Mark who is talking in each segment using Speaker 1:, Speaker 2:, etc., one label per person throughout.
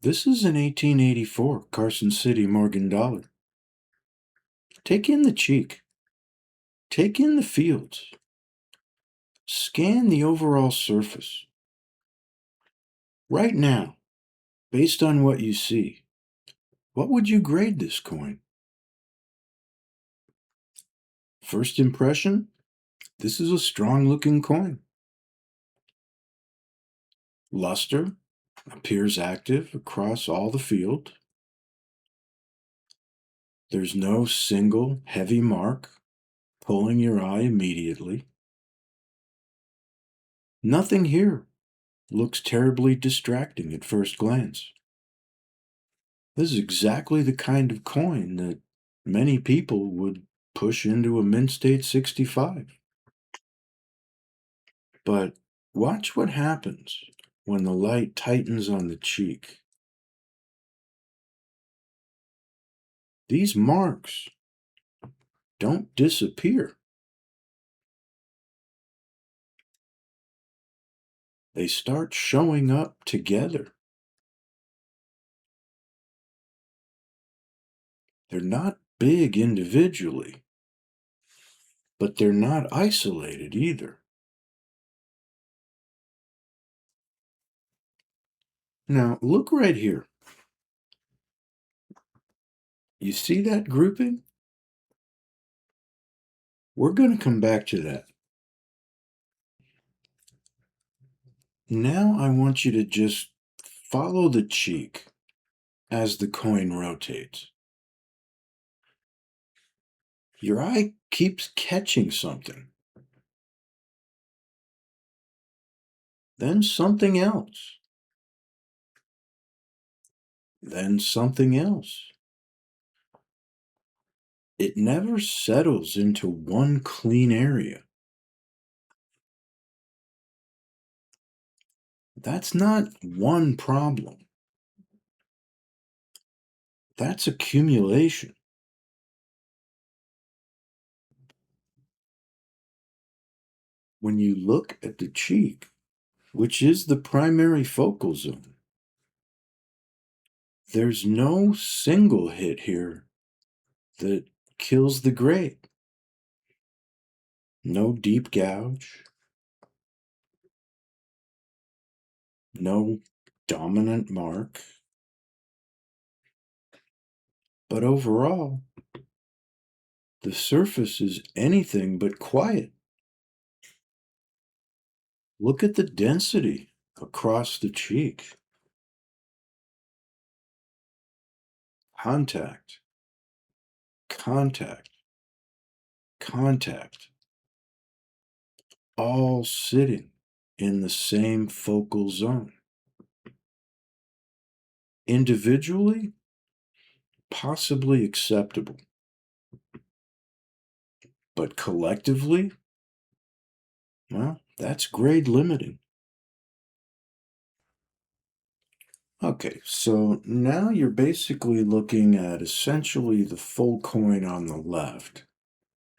Speaker 1: This is an 1884 Carson City Morgan dollar. Take in the cheek. Take in the fields. Scan the overall surface. Right now, based on what you see, what would you grade this coin? First impression, this is a strong-looking coin. Luster appears active across all the field. There's no single heavy mark pulling your eye immediately. Nothing here looks terribly distracting at first glance. This is exactly the kind of coin that many people would push into a mint state 65. But watch what happens when the light tightens on the cheek. These marks don't disappear. They start showing up together. They're not big individually, but they're not isolated either. Now, look right here. You see that grouping? We're going to come back to that. Now I want you to just follow the cheek as the coin rotates. Your eye keeps catching something, then something else, then something else. It never settles into one clean area. That's not one problem. That's accumulation. When you look at the cheek, which is the primary focal zone, there's no single hit here that kills the grade. No deep gouge, no dominant mark. But overall, the surface is anything but quiet. Look at the density across the cheek. Contact, contact, contact, all sitting in the same focal zone. Individually, possibly acceptable, but collectively, well, that's grade limiting. Okay, so now you're basically looking at essentially the full coin on the left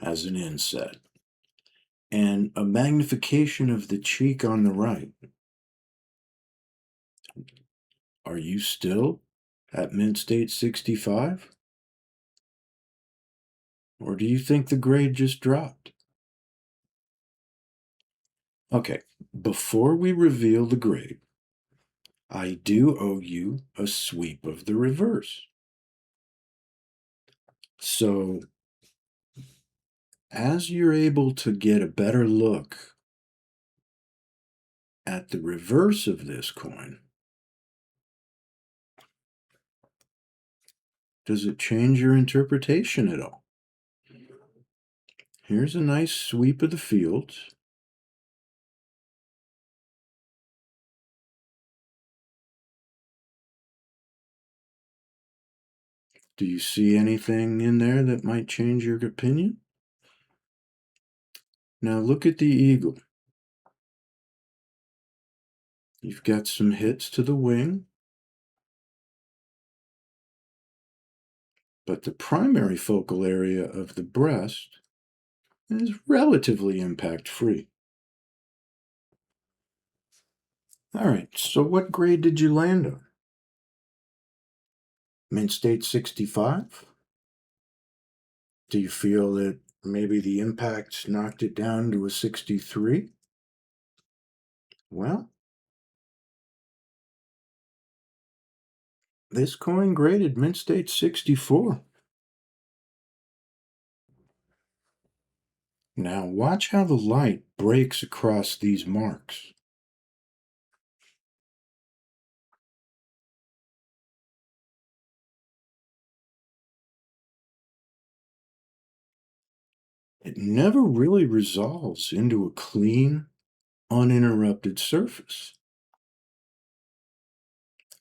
Speaker 1: as an inset and a magnification of the cheek on the right. Are you still at mint state 65? Or do you think the grade just dropped? Okay, before we reveal the grade, I do owe you a sweep of the reverse. So, as you're able to get a better look at the reverse of this coin, does it change your interpretation at all? Here's a nice sweep of the fields. Do you see anything in there that might change your opinion? Now look at the eagle. You've got some hits to the wing, but the primary focal area of the breast is relatively impact-free. All right, so what grade did you land on? Mint state 65? Do you feel that maybe the impact knocked it down to a 63? Well, this coin graded mint state 64. Now watch how the light breaks across these marks. It never really resolves into a clean, uninterrupted surface.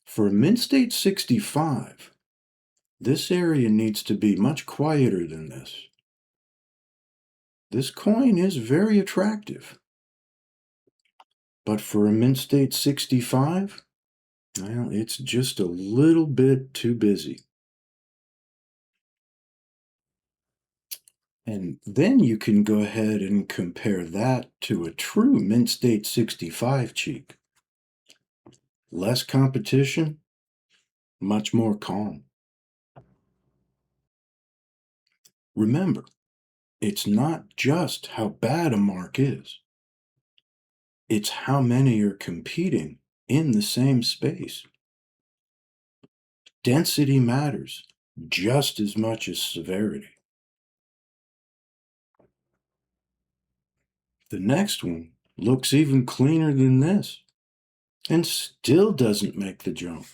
Speaker 1: For a mint state 65, this area needs to be much quieter than this. This coin is very attractive, but for a mint state 65, well, it's just a little bit too busy. And then you can go ahead and compare that to a true mint state 65 cheek. Less competition, much more calm. Remember, it's not just how bad a mark is, it's how many are competing in the same space. Density matters just as much as severity. The next one looks even cleaner than this and still doesn't make the jump.